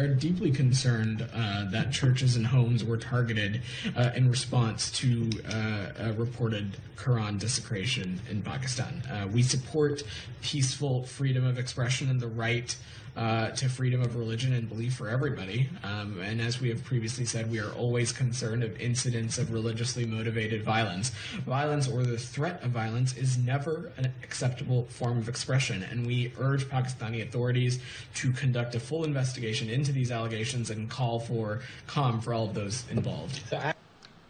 Are deeply concerned that churches and homes were targeted in response to reported Quran desecration in Pakistan. We support peaceful freedom of expression and the right to freedom of religion and belief for everybody. And as we have previously said, we are always concerned of incidents of religiously motivated violence. Violence or the threat of violence is never an acceptable form of expression, and we urge Pakistani authorities to conduct a full investigation into these allegations and call for calm for all of those involved.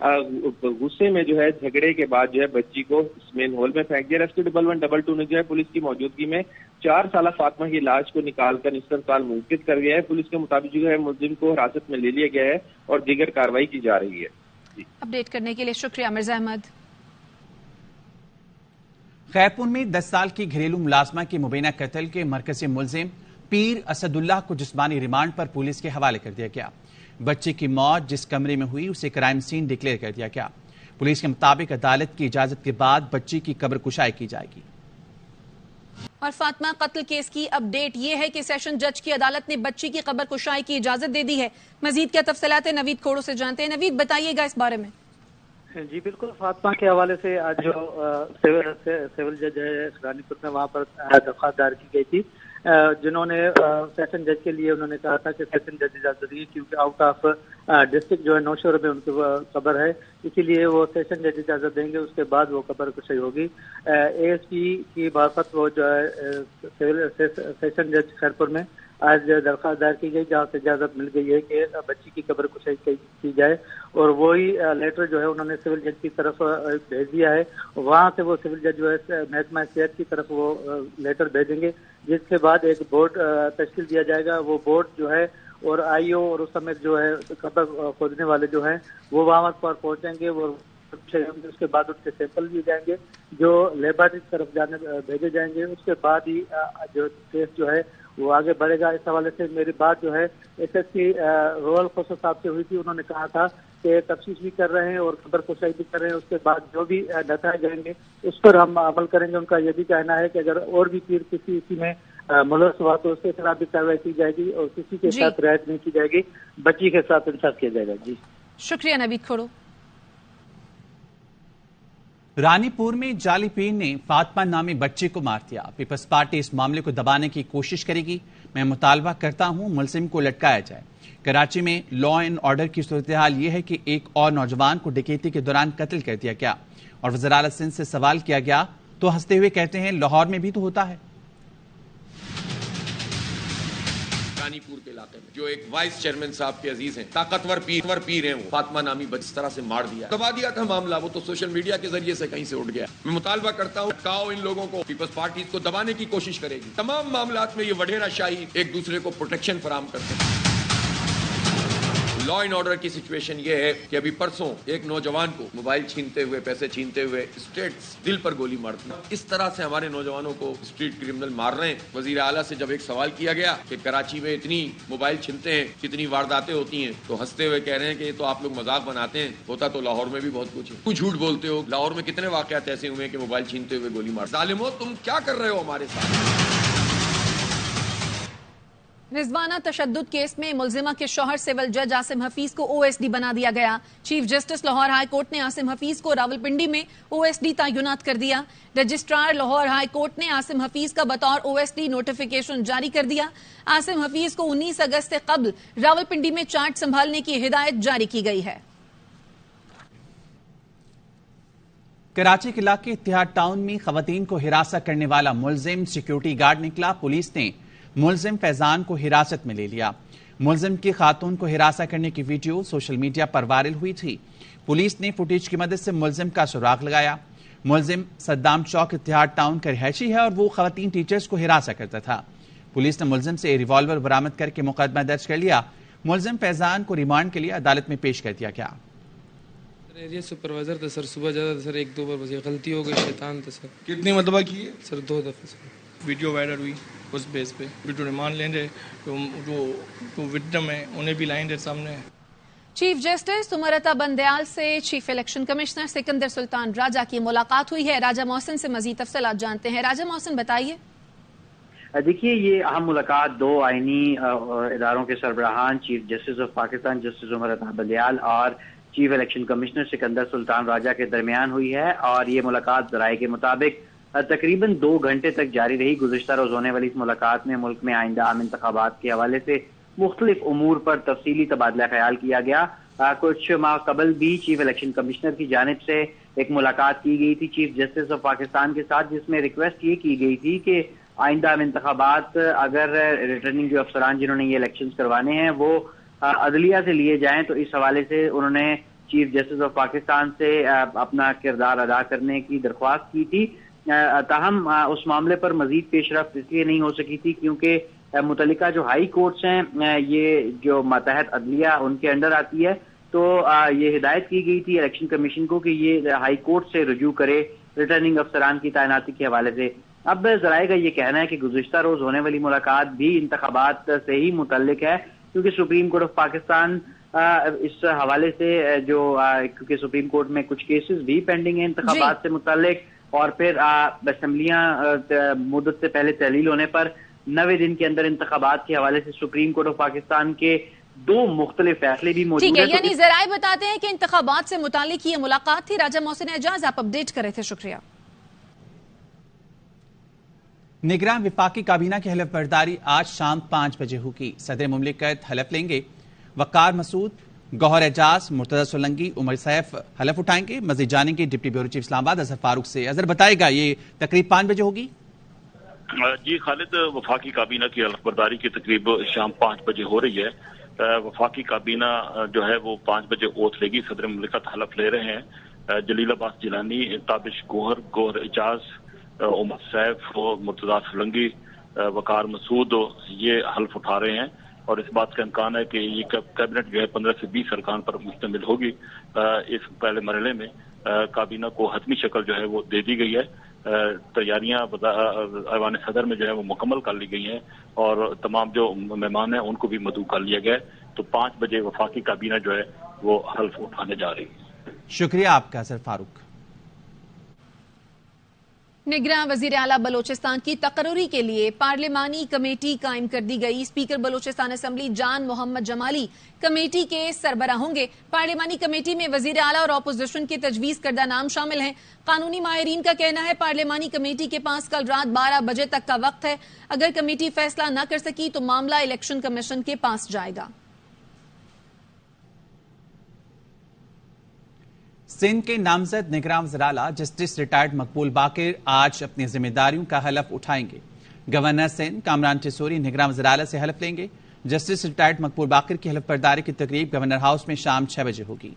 غصے میں جو ہے جھگڑے کے بعد جو ہے بچی کو مین ہول میں پھینک دیا۔ ریسکیو 112 نے جو ہے پولیس کی موجودگی میں 4 سالہ فاطمہ کی لاش کو نکال کر اسپتال منتقل کر گیا ہے۔ پولیس کے مطابق جو ہے ملزم کو حراست میں لے لیا گیا ہے اور دیگر کارروائی کی جا رہی ہے۔ اپڈیٹ کرنے کے لیے شکریہ مرزا احمد۔ خیرپور میں 10 سال کی گھریلو ملازمہ کے مبینہ قتل کے مرکزی ملزم پیر اسد اللہ کو جسمانی ریمانڈ پر پولیس کے حوالے کر دیا گیا۔ بچے کی موت جس کمرے میں ہوئی اسے کرائم سین ڈکلیئر کر دیا گیا۔ پولیس کے مطابق عدالت کی اجازت کے بعد بچی کی قبر کشائی کی جائے گی۔ اور فاطمہ قتل کیس کی اپڈیٹ یہ ہے کہ سیشن جج کی عدالت نے بچی کی قبر کشائی کی اجازت دے دی ہے۔ مزید کیا تفصیلات نوید کھوڑو سے جانتے ہیں۔ نوید بتائیے گا اس بارے میں۔ جی بالکل، فاطمہ کے حوالے سے آج جو سول جج ہے رانی پور میں وہاں پر درخواست دائر کی گئی تھی، جنہوں نے سیشن جج کے لیے انہوں نے کہا تھا کہ سیشن جج اجازت دیے کیونکہ آؤٹ آف ڈسٹرکٹ جو ہے نوشہرہ میں ان کی قبر ہے، اسی لیے وہ سیشن جج اجازت دیں گے، اس کے بعد وہ قبر کشائی ہوگی۔ اے ایس پی کی معرفت وہ جو ہے سیشن جج خیرپور میں آج درخواست دائر کی گئی، جہاں سے اجازت مل گئی ہے کہ بچی کی قبر کشائی کی جائے، اور وہی لیٹر جو ہے انہوں نے سول جج کی طرف بھیج دیا ہے۔ وہاں سے وہ سول جج جو ہے محکمہ صحت کی طرف وہ لیٹر بھیجیں گے، جس کے بعد ایک بورڈ تشکیل دیا جائے گا۔ وہ بورڈ جو ہے اور آئی او اور اس سمیت جو ہے قبر کھودنے والے جو ہیں وہ وہاں پر پہنچیں گے، وہ اس کے بعد اس کے سیمپل لیے جائیں گے جو لیبارٹری کی طرف بھیجے جائیں گے۔ اس کے بعد ہی جو کیس جو ہے وہ آگے بڑھے گا۔ اس حوالے سے میری بات جو ہے S S P Rohail Khusro صاحب سے ہوئی تھی، انہوں نے کہا تھا کہ تفتیش بھی کر رہے ہیں اور قبر کشائی بھی کر رہے ہیں، اس کے بعد جو بھی نتائج جائیں گے اس پر ہم عمل کریں گے۔ ان کا یہ بھی کہنا ہے کہ اگر اور بھی پیر کسی اسی میں ملوث ہوا تو اس کے خلاف بھی کارروائی کی جائے گی اور کسی کے ساتھ رعایت نہیں کی جائے گی، بچی کے ساتھ انصاف کیا جائے گا۔ جی شکریہ نوید کھوڑو۔ رانی پور میں جعلی پیر نے فاطمہ نامی بچے کو مار دیا۔ پیپلز پارٹی اس معاملے کو دبانے کی کوشش کرے گی۔ میں مطالبہ کرتا ہوں ملزم کو لٹکایا جائے۔ کراچی میں لا اینڈ آرڈر کی صورتحال یہ ہے کہ ایک اور نوجوان کو ڈکیتی کے دوران قتل کر دیا گیا اور وزیر اعلیٰ سندھ سے سوال کیا گیا تو ہنستے ہوئے کہتے ہیں لاہور میں بھی تو ہوتا ہے۔ رانی پور کے علاقے میں جو ایک وائس چیئرمین صاحب کے عزیز ہیں، طاقتور پیر ہیں، وہ فاطمہ نامی بچی اس طرح سے مار دیا، دبا دیا تھا معاملہ، وہ تو سوشل میڈیا کے ذریعے سے کہیں سے اٹھ گیا۔ میں مطالبہ کرتا ہوں کاؤ ان لوگوں کو، پیپلز پارٹی اس کو دبانے کی کوشش کرے گی۔ تمام معاملات میں یہ وڈیرا شاہی ایک دوسرے کو پروٹیکشن فراہم کرتے ہیں۔ لا اینڈ آرڈر کی سچویشن یہ ہے کہ ابھی پرسوں ایک نوجوان کو موبائل چھینتے ہوئے، پیسے چھینتے ہوئے اسٹریٹس دل پر گولی مار دی۔ اس طرح سے ہمارے نوجوانوں کو اسٹریٹ کرمنل مار رہے ہیں۔ وزیر اعلیٰ سے جب ایک سوال کیا گیا کہ کراچی میں اتنی موبائل چھینتے ہیں، کتنی وارداتیں ہوتی ہیں، تو ہنستے ہوئے کہہ رہے ہیں کہ یہ تو آپ لوگ مذاق بناتے ہیں، ہوتا تو لاہور میں بھی بہت کچھ ہے۔ کچھ جھوٹ بولتے ہو، لاہور میں کتنے واقعات ایسے ہوئے ہیں کہ موبائل چھینتے ہوئے گولی مار۔ ظالمو تم کیا کر رہے ہو ہمارے ساتھ؟ رضوانہ تشدد کیس میں ملزمہ کے شوہر سول جج عاصم حفیظ کو او ایس ڈی بنا دیا گیا۔ Chief justice Lahore high court نے عاصم حفیظ کو راولپنڈی میں او ایس ڈی تعینات کر دیا۔ رجسٹرار لاہور ہائی کورٹ نے عاصم حفیظ کا بطور او ایس ڈی نوٹیفیکیشن جاری کر دیا۔ عاصم حفیظ کو 19 اگست سے قبل راولپنڈی میں چارج سنبھالنے کی ہدایت جاری کی گئی ہے۔ کراچی کے علاقے اتحاد ٹاؤن میں خواتین کو ہراساں کرنے والا ملزم سیکیورٹی گارڈ نکلا۔ پولیس نے ملزم فیضان کو حراست میں لے لیا۔ ملزم کی خاتون کو ہراساں کرنے کی ویڈیو سوشل میڈیا پر وائرل ہوئی تھی۔ پولیس نے فوٹیج کی مدد سے ملزم کا سراغ لگایا۔ ملزم صدام چوک اتحاد ٹاؤن کا رہائشی ہے اور وہ خواتین ٹیچرز کو ہراساں کرتا تھا۔ پولیس نے ملزم سے ریوالور برآمد کر کے مقدمہ درج کر لیا۔ ملزم فیضان کو ریمانڈ کے لیے عدالت میں پیش کر دیا گیا۔ ایریا سپروائزر تھا سر، صبح جاتا تھا سر، ایک دو بار بس یہ غلطی ہو گئی، شیطان تھا سر۔ کتنی مرتبہ کی ہے سر 2 دفعہ سر۔ ویڈیو وائرل ہوئی اس بیس پہ ویڈیو ریمانڈ لیں گے، جو وکٹم ہیں انہیں بھی لائیں گے سامنے۔ چیف جسٹس سمرتا بندیال سے chief election commissioner Sikandar Sultan راجہ کی ملاقات ہوئی ہے۔ راجہ محسن سے مزید تفصیلات جانتے ہیں۔ راجہ محسن بتائیے۔ دیکھیے، یہ اہم ملاقات 2 آئینی اداروں کے سربراہان chief justice of Pakistan justice سمرتا بندیال اور chief election commissioner Sikandar Sultan Raja کے درمیان ہوئی ہے، اور یہ ملاقات ذرائع کے مطابق تقریباً 2 گھنٹے تک جاری رہی۔ گزشتہ روز ہونے والی اس ملاقات میں ملک میں آئندہ عام انتخابات کے حوالے سے مختلف امور پر تفصیلی تبادلہ خیال کیا گیا۔ کچھ ماہ قبل بھی چیف الیکشن کمشنر کی جانب سے ایک ملاقات کی گئی تھی چیف جسٹس آف پاکستان کے ساتھ، جس میں ریکویسٹ یہ کی گئی تھی کہ آئندہ انتخابات اگر ریٹرننگ جو افسران جنہوں نے یہ الیکشنز کروانے ہیں وہ عدلیہ سے لیے جائیں، تو اس حوالے سے انہوں نے چیف جسٹس آف پاکستان سے اپنا کردار ادا کرنے کی درخواست کی تھی. تاہم اس معاملے پر مزید پیش رفت اس لیے نہیں ہو سکی تھی کیونکہ متعلقہ جو ہائی کورٹس ہیں یہ جو ماتحت عدلیہ ان کے انڈر آتی ہے، تو یہ ہدایت کی گئی تھی الیکشن کمیشن کو کہ یہ ہائی کورٹ سے رجوع کرے ریٹرننگ افسران کی تعیناتی کے حوالے سے. اب ذرائع کا یہ کہنا ہے کہ گزشتہ روز ہونے والی ملاقات بھی انتخابات سے ہی متعلق ہے، کیونکہ سپریم کورٹ آف پاکستان اس حوالے سے جو کیونکہ سپریم کورٹ میں کچھ کیسز بھی پینڈنگ ہیں انتخابات سے متعلق، اور پھر اسمبلیاں مدت سے پہلے تحلیل ہونے پر 90 دن کے اندر انتخابات کے حوالے سے سپریم کورٹ آف پاکستان کے 2 مختلف فیصلے بھی موجود ہیں. ٹھیک ہے، یعنی ذرائع بتاتے ہیں کہ انتخابات سے متعلق یہ ملاقات تھی. راجہ محسن اعجاز آپ اپڈیٹ کر رہے تھے، شکریہ. نگراں وفاقی کابینہ کی حلف برداری آج شام 5 بجے ہوگی. صدر مملکت حلف لیں گے. وقار مسعود، گوہر اعجاز، مرتضی سولنگی، عمر سیف حلف اٹھائیں گے. مزید جانیں گے ڈپٹی بیورو چیف اسلام آباد اظہر فاروق سے. اظہر بتائے گا یہ تقریب 5 بجے ہوگی؟ جی خالد، وفاقی کابینہ کی حلف برداری کی تقریب شام 5 بجے ہو رہی ہے. وفاقی کابینہ جو ہے وہ 5 بجے اوتھ لے گی. صدر مملکت حلف لے رہے ہیں. جلیل عباس جیلانی، تابش گوہر اعجاز، عمر سیف، مرتضی سولنگی، وقار مسعود یہ حلف اٹھا رہے ہیں، اور اس بات کا امکان ہے کہ یہ کیبنٹ جو ہے 15 سے 20 ارکان پر مشتمل ہوگی. اس پہلے مرحلے میں کابینہ کو حتمی شکل جو ہے وہ دے دی گئی ہے. تیاریاں ایوان صدر میں جو ہے وہ مکمل کر لی گئی ہیں، اور تمام جو مہمان ہیں ان کو بھی مدعو کر لیا گیا ہے. تو 5 بجے وفاقی کابینہ جو ہے وہ حلف اٹھانے جا رہی ہے. شکریہ آپ کا اظہر فاروق. نگراں وزیر اعلیٰ بلوچستان کی تقرری کے لیے پارلیمانی کمیٹی قائم کر دی گئی. اسپیکر بلوچستان اسمبلی جان محمد جمالی کمیٹی کے سربراہ ہوں گے. پارلیمانی کمیٹی میں وزیر اعلیٰ اور اپوزیشن کے تجویز کردہ نام شامل ہیں. قانونی ماہرین کا کہنا ہے پارلیمانی کمیٹی کے پاس کل رات 12 بجے تک کا وقت ہے. اگر کمیٹی فیصلہ نہ کر سکی تو معاملہ الیکشن کمیشن کے پاس جائے گا. سندھ کے نامزد نگراں وزیر اعلیٰ جسٹس ریٹائرڈ مقبول باقر آج اپنی ذمہ داریوں کا حلف اٹھائیں گے. گورنر سندھ کامران ٹیسوری نگراں وزیر اعلیٰ سے حلف لیں گے. جسٹس ریٹائرڈ مقبول باقر کی حلف برداری کی تقریب گورنر ہاؤس میں شام 6 بجے ہوگی.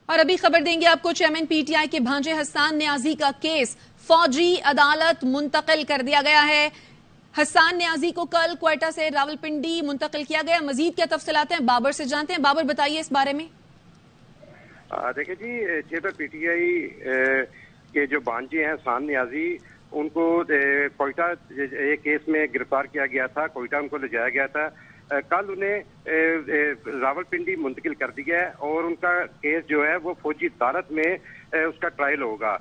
اور ابھی خبر دیں گے آپ کو، چیئرمین پی ٹی آئی کے بھانجے حسان نیازی کا کیس فوجی عدالت منتقل کر دیا گیا ہے. حسان نیازی کو کل کوئٹہ سے راولپنڈی منتقل کیا گیا. مزید کیا تفصیلات ہیں بابر سے جانتے ہیں. بابر بتائیے اس بارے میں. دیکھیں جی، چیئرمین پی ٹی آئی کے جو بھانجے ہیں حسان نیازی، ان کو کوئٹہ ایک کیس میں گرفتار کیا گیا تھا. کوئٹہ ان کو لے جایا گیا تھا. کل انہیں راولپنڈی منتقل کر دیا ہے، اور ان کا کیس جو ہے وہ فوجی عدالت میں اس کا ٹرائل ہوگا.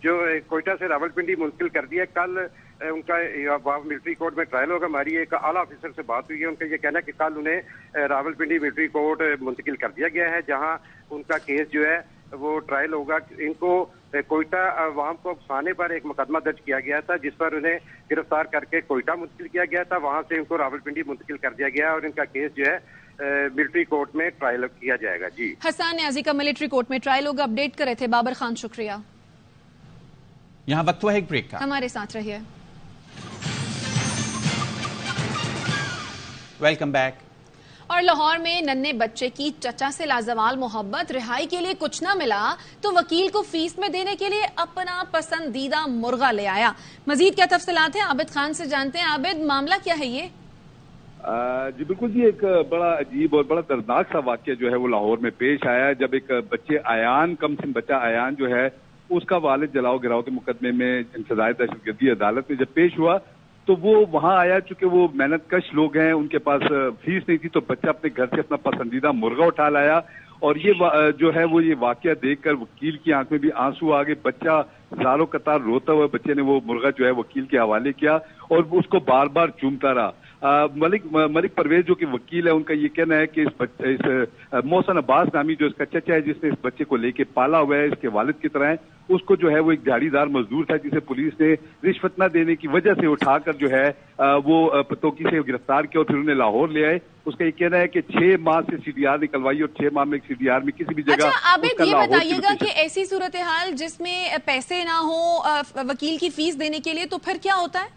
جو کوئٹہ سے راولپنڈی منتقل کر دیا. کل ان کا ملٹری کورٹ میں ٹرائل ہوگا. ہماری ایک اعلیٰ آفیسر سے بات ہوئی ہے، ان کا یہ کہنا ہے کہ کل انہیں راولپنڈی ملٹری کورٹ منتقل کر دیا گیا ہے، جہاں ان کا کیس جو ہے وہ ٹرائل ہوگا. ان کو کوئٹہ عوام کو اکسانے پر ایک مقدمہ درج کیا گیا تھا، جس پر انہیں گرفتار کر کے کوئٹہ منتقل کیا گیا تھا. وہاں سے ان کو راولپنڈی منتقل کر دیا گیا، اور ان کا کیس جو ہے ملٹری کورٹ میں ٹرائل کیا جائے گا. جی، حسان نیازی کا ملٹری کورٹ میں ٹرائل ہوگا. اپڈیٹ کرے تھے بابر خان، شکریہ. یہاں وقت ہوا ہے ایک بریک کا، ہمارے ساتھ رہیے. Welcome back. اور لاہور میں ننھے بچے کی چچا سے لازوال محبت، رہائی کے لیے کچھ نہ ملا تو وکیل کو فیس میں دینے کے لیے اپنا پسندیدہ مرغا لے آیا. مزید کیا تفصیلات ہیں عابد خان سے جانتے ہیں. عابد، معاملہ کیا ہے یہ؟ جی بالکل جی، ایک بڑا عجیب اور بڑا دردناک سا واقعہ جو ہے وہ لاہور میں پیش آیا، جب ایک بچے ایان، کم سن بچہ ایان جو ہے اس کا والد جلاؤ گراؤ کے مقدمے میں انسداد دہشت گردی عدالت میں جب پیش ہوا تو وہ وہاں آیا. چونکہ وہ محنت کش لوگ ہیں، ان کے پاس فیس نہیں تھی، تو بچہ اپنے گھر سے اپنا پسندیدہ مرغا اٹھا لایا. اور یہ جو ہے وہ یہ واقعہ دیکھ کر وکیل کی آنکھ میں بھی آنسو آ گئے. بچہ زاروں قطار روتا ہوا بچے نے وہ مرغا جو ہے وکیل کے حوالے کیا اور اس کو بار بار چومتا رہا. ملک پرویز جو کہ وکیل ہے، ان کا یہ کہنا ہے کہ اس محسن عباس نامی جو اس کا چچا ہے، جس نے اس بچے کو لے کے پالا ہوا ہے، اس کے والد کی طرح ہے، اس کو جو ہے وہ ایک دیہڑی دار مزدور تھا جسے پولیس نے رشوت نہ دینے کی وجہ سے اٹھا کر جو ہے وہ پتوکی سے گرفتار کیا اور پھر انہیں لاہور لے آئے. اس کا یہ کہنا ہے کہ 6 ماہ سے سی ڈی آر نکلوائی اور 6 ماہ میں سی ڈی آر میں کسی بھی جگہ. اچھا عابد، یہ بتائیے گا کہ ایسی صورتحال جس میں پیسے نہ ہو وکیل کی فیس دینے کے لیے، تو پھر کیا ہوتا ہے؟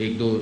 1-2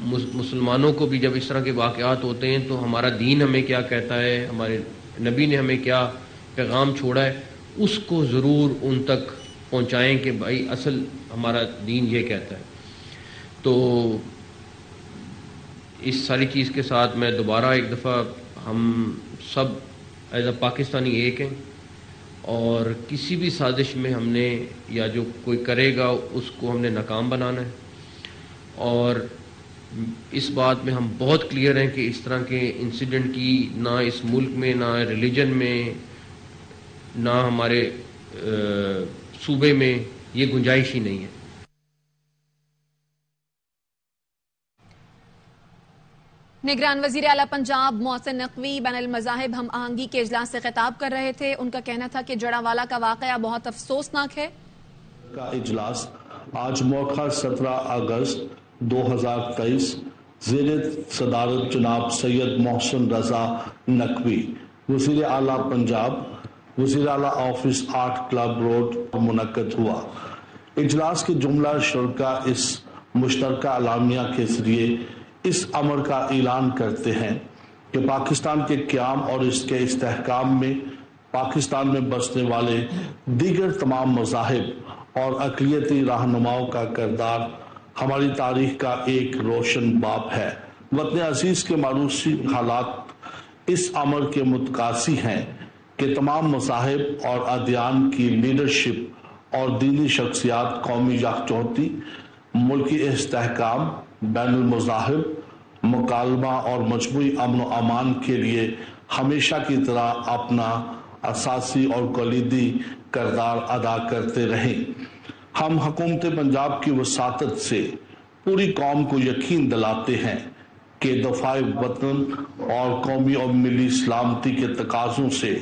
مسلمانوں کو بھی جب اس طرح کے واقعات ہوتے ہیں تو ہمارا دین ہمیں کیا کہتا ہے، ہمارے نبی نے ہمیں کیا پیغام چھوڑا ہے، اس کو ضرور ان تک پہنچائیں کہ بھائی اصل ہمارا دین یہ کہتا ہے. تو اس ساری چیز کے ساتھ میں دوبارہ ایک دفعہ ہم سب ایز اے پاکستانی ایک ہیں، اور کسی بھی سازش میں ہم نے یا جو کوئی کرے گا اس کو ہم نے ناکام بنانا ہے. اور اس بات میں ہم بہت کلیئر ہیں کہ اس طرح کے انسیڈنٹ کی نہ اس ملک میں، نہ ریلیجن میں، نہ ہمارے صوبے میں یہ گنجائش ہی نہیں ہے. نگران وزیر اعلیٰ پنجاب محسن نقوی بین المذاہب ہم آہنگی کے اجلاس سے خطاب کر رہے تھے. ان کا کہنا تھا کہ جڑاوالا کا واقعہ بہت افسوسناک ہے. کا اجلاس آج موقع 17 اگست 2023 زیر صدارت جناب سید محسن رضا نقوی وزیر اعلیٰ پنجاب وزیر اعلیٰ آفس 8 کلب روڈ منعقد ہوا. اجلاس کے جملہ شرکا اس مشترکہ اعلامیہ کے ذریعے اس امر کا اعلان کرتے ہیں کہ پاکستان کے قیام اور اس کے استحکام میں پاکستان میں بسنے والے دیگر تمام مذاہب اور اقلیتی رہنماؤں کا کردار ہماری تاریخ کا ایک روشن باب ہے. وطن عزیز کے معروسی حالات اس امر کے متقاضی ہیں کہ تمام مذاہب اور ادیان کی لیڈرشپ اور دینی شخصیات قومی یکجہتی، ملکی استحکام، بین المذاہب مکالمہ اور مجموعی امن و امان کے لیے ہمیشہ کی طرح اپنا اساسی اور کلیدی کردار ادا کرتے رہیں. ہم حکومت پنجاب کی وساطت سے پوری قوم کو یقین دلاتے ہیں کہ دفاع وطن اور قومی اور ملی سلامتی کے تقاضوں سے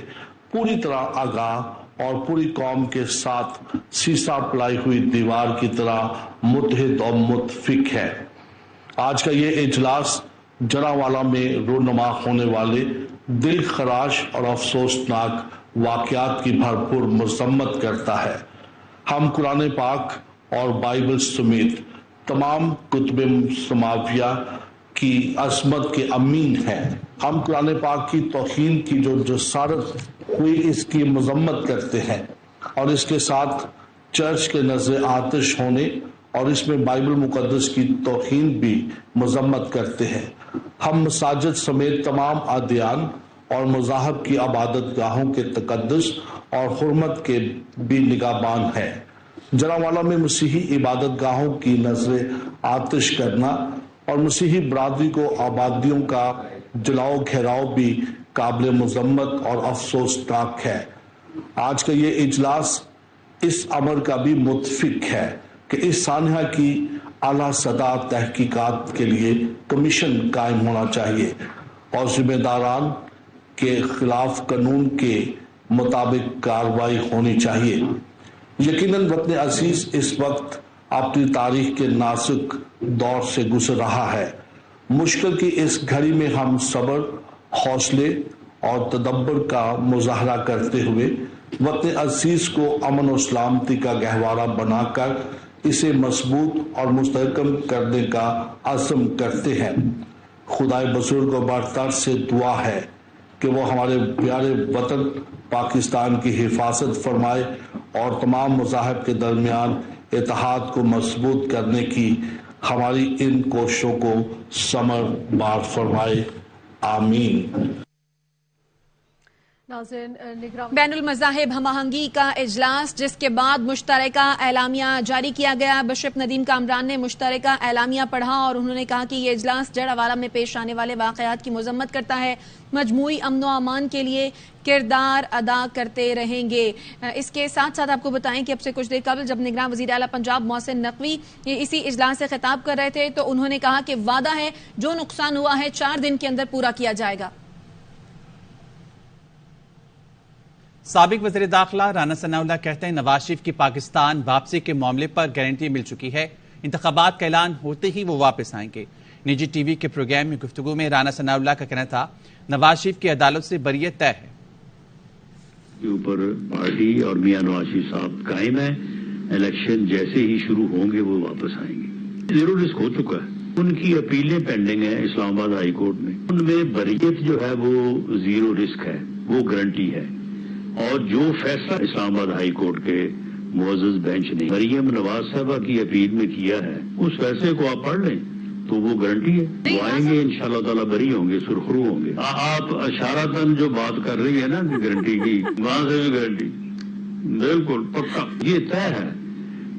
پوری طرح آگاہ اور پوری قوم کے ساتھ سیسا پلائی ہوئی دیوار کی طرح متحد اور متفق ہے. آج کا یہ اجلاس جڑاوالا میں رونما ہونے والے دل خراش اور افسوسناک واقعات کی بھرپور مذمت کرتا ہے. ہم قرآن پاک اور بائبل سمیت تمام کتب سماویہ کی عظمت کے امین ہیں. ہم قرآن پاک کی توہین کی جو جسارت ہوئی اس کی مذمت کرتے ہیں اور اس کے ساتھ چرچ کے نظر آتش ہونے اور اس میں بائبل مقدس کی توہین بھی مذمت کرتے ہیں. ہم مساجد سمیت تمام ادیان اور مذاہب کی عبادت گاہوں کے تقدس اور حرمت کے بھی نگہبان ہیں. جڑاوالا میں مسیحی عبادت گاہوں کی نظر آتش کرنا اور مسیحی برادری کو آبادیوں کا جلاؤ گھیراؤ بھی قابل مذمت اور افسوسناک ہے. آج کا یہ اجلاس اس امر کا بھی متفق ہے کہ اس سانحہ کی اعلیٰ سطح تحقیقات کے لیے کمیشن قائم ہونا چاہیے اور ذمہ داران کے خلاف قانون کے مطابق کارروائی ہونی چاہیے. یقیناً وطن عزیز اس وقت اپنی تاریخ کے نازک دور سے گزر رہا ہے. مشکل کی اس گھڑی میں ہم صبر، حوصلے اور تدبر کا مظاہرہ کرتے ہوئے وطن عزیز کو امن و سلامتی کا گہوارہ بنا کر اسے مضبوط اور مستحکم کرنے کا عزم کرتے ہیں. خدائے بزرگ و برتر سے دعا ہے کہ وہ ہمارے پیارے وطن پاکستان کی حفاظت فرمائے اور تمام مذاہب کے درمیان اتحاد کو مضبوط کرنے کی ہماری ان کوششوں کو ثمر بار فرمائے. آمین. بین المذاہب ہم آہنگی کا اجلاس جس کے بعد مشترکہ اعلامیہ جاری کیا گیا. بشپ ندیم کامران نے مشترکہ اعلامیہ پڑھا اور انہوں نے کہا کہ یہ اجلاس جڑاوالا میں پیش آنے والے واقعات کی مذمت کرتا ہے، مجموعی امن و امان کے لیے کردار ادا کرتے رہیں گے. اس کے ساتھ ساتھ آپ کو بتائیں کہ اب سے کچھ دیر قبل جب نگراں وزیر اعلیٰ پنجاب محسن نقوی اسی اجلاس سے خطاب کر رہے تھے تو انہوں نے کہا کہ وعدہ ہے جو نقصان ہوا ہے 4 دن کے اندر پورا کیا جائے گا. سابق وزیر داخلہ رانا ثناء اللہ کہتے ہیں نواز شریف کی پاکستان واپسی کے معاملے پر گارنٹی مل چکی ہے، انتخابات کا اعلان ہوتے ہی وہ واپس آئیں گے. نجی ٹی وی کے پروگرام میں گفتگو میں رانا ثناء اللہ کا کہنا تھا نواز شریف کی عدالت سے بریت طے ہے. کے اوپر پارٹی اور میاں نواز شریف صاحب قائم ہے. الیکشن جیسے ہی شروع ہوں گے وہ واپس آئیں گے. زیرو رسک ہو چکا ہے. ان کی اپیلیں پینڈنگ ہیں اسلام آباد ہائی کورٹ میں. ان میں بریت جو ہے وہ 0 رسک ہے، وہ گارنٹی ہے. اور جو فیصلہ اسلام آباد ہائی کورٹ کے معزز بینچ نے مریم نواز صاحبہ کی اپیل میں کیا ہے، اس فیصلے کو آپ پڑھ لیں تو وہ گارنٹی ہے. وہ آئیں گے انشاءاللہ تعالیٰ بری ہوں گے، سرخرو ہوں گے. آپ اشارتاً جو بات کر رہی ہے نا گارنٹی کی، وہاں سے بھی گارنٹی بالکل پکا. یہ طے ہے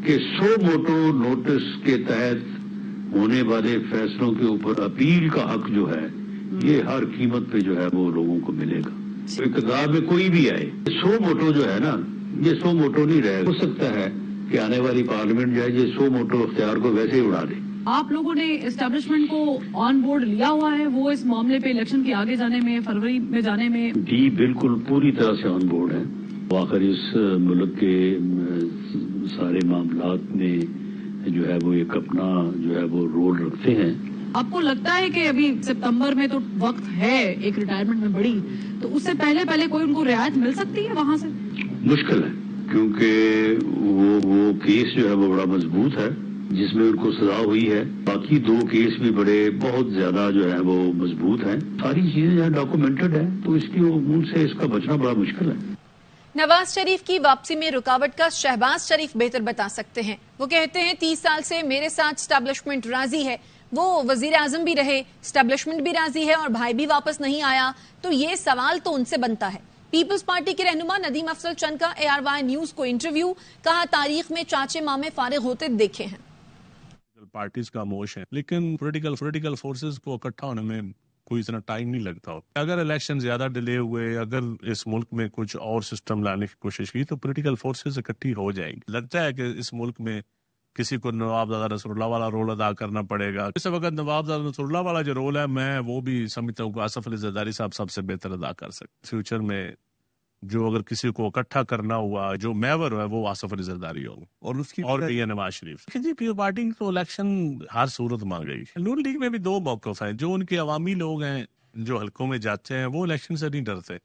کہ سو موٹو نوٹس کے تحت ہونے والے فیصلوں کے اوپر اپیل کا حق جو ہے یہ ہر قیمت پہ جو ہے وہ لوگوں کو ملے گا. اقتدار میں کوئی بھی آئے، سو موٹو جو ہے نا یہ سو موٹو نہیں رہے. ہو سکتا ہے کہ آنے والی پارلیمنٹ جو ہے یہ سو موٹو اختیار کو ویسے ہی اڑا دے. آپ لوگوں نے اسٹیبلشمنٹ کو آن بورڈ لیا ہوا ہے وہ اس معاملے پہ الیکشن کے آگے جانے میں، فروری میں جانے میں؟ جی بالکل پوری طرح سے آن بورڈ ہے. آخر اس ملک کے سارے معاملات میں جو ہے وہ ایک اپنا جو ہے وہ رول رکھتے ہیں. آپ کو لگتا ہے کہ ابھی ستمبر میں تو وقت ہے ایک ریٹائرمنٹ میں بڑی، تو اس سے پہلے کوئی ان کو رعایت مل سکتی ہے وہاں سے؟ مشکل ہے کیونکہ وہ کیس جو ہے وہ بڑا مضبوط ہے جس میں ان کو سزا ہوئی ہے. باقی 2 کیس بھی بہت زیادہ جو ہے وہ مضبوط ہیں. ساری چیزیں ڈاکومنٹڈ ہیں تو اس کی ان سے اس کا بچنا بڑا مشکل ہے. نواز شریف کی واپسی میں رکاوٹ کا شہباز شریف بہتر بتا سکتے ہیں. وہ کہتے ہیں 30 سال سے میرے ساتھ اسٹیبلشمنٹ راضی ہے. وہ وزیر اعظم بھی رہے، اسٹیبلشمنٹ بھی راضی ہے اور بھائی بھی واپس نہیں آیا، تو یہ سوال تو ان سے بنتا ہے. پیپلز پارٹی کے رہنما ندیم افضل چند کا ARY نیوز کو انٹرویو، کہا تاریخ میں چاچے مامے فارغ ہوتے دیکھے ہیں. پارٹیز کا موش ہے لیکن پولیٹیکل فورسز کو اکٹھا ہونے میں کوئی اتنا ٹائم نہیں لگتا. اگر الیکشن زیادہ ڈیلے ہوئے، اگر اس ملک میں کچھ اور سسٹم لانے کی کوشش کی تو پولیٹیکل فورسز اکٹھی ہو جائیں گی. لگتا ہے کہ اس ملک میں کسی کو نواب زادہ نصر اللہ والا رول ادا کرنا پڑے گا. اس وقت نواب زادہ نصر اللہ والا جو رول ہے میں وہ بھی سمجھتا ہوں کہ آصف علی زرداری صاحب سب سے بہتر ادا کر سکتے. فیوچر میں جو اگر کسی کو اکٹھا کرنا ہوا جو میور ہے وہ آصف علی زرداری ہوگا اور اس کی اور نواز شریف. جی پیپلز پارٹی تو الیکشن ہر صورت مانگ گئی. نون لیگ میں بھی 2 موقف ہیں. جو ان کے عوامی لوگ ہیں جو حلقوں میں جاتے ہیں وہ الیکشن سے نہیں ڈرتے.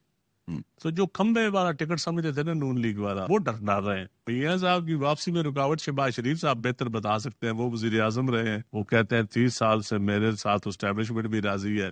تو جو کھمبے والا ٹکٹ سمجھتے تھے نا نون لیگ والا وہ ڈر رہے ہیں. میاں صاحب کی واپسی میں رکاوٹ شہباز شریف صاحب بہتر بتا سکتے ہیں. وہ وزیر اعظم رہے ہیں. وہ کہتے ہیں 30 سال سے میرے ساتھ اسٹیبلشمنٹ بھی راضی ہے.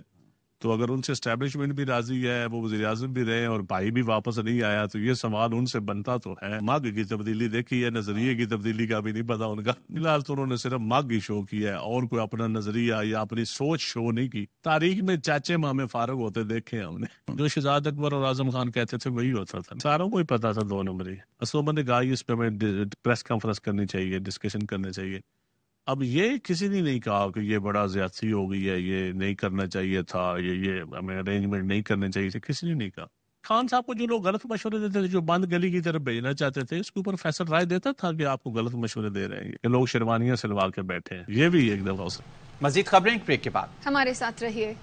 تو اگر ان سے اسٹیبلشمنٹ بھی راضی ہے، وہ وزیر اعظم بھی رہے اور بھائی بھی واپس نہیں آیا، تو یہ سوال ان سے بنتا تو ہے. ماگ کی تبدیلی دیکھی ہے، نظریے کی تبدیلی کا بھی نہیں پتا ان کا. فی الحال تو انہوں نے صرف ماگ ہی شو کیا ہے اور کوئی اپنا نظریہ یا اپنی سوچ شو نہیں کی. تاریخ میں چاچے مامے فارغ ہوتے دیکھے ہم نے. جو شہزاد اکبر اور اعظم خان کہتے تھے وہی ہوتا تھا. ساروں کو ہی پتا تھا 2 نمبری. اسومن نے کہا اس پہ ہمیں پریس کانفرنس کرنی چاہیے، ڈسکشن کرنے چاہیے. اب یہ کسی نے نہیں کہا کہ یہ بڑا زیادتی ہو گئی ہے، یہ نہیں کرنا چاہیے تھا، یہ ہمیں ارینجمنٹ نہیں کرنے چاہیے تھے. کسی نے نہیں کہا. خان صاحب کو جو لوگ غلط مشورے دیتے تھے، جو بند گلی کی طرف بھیجنا چاہتے تھے، اس کے اوپر فیصل رائے دیتا تھا کہ آپ کو غلط مشورے دے رہے ہیں کہ لوگ شیروانیاں سلوا کے بیٹھے ہیں. یہ بھی ایک دفعہ ہو سکتا. مزید خبریں ایک بریک کے بعد. ہمارے ساتھ رہیے.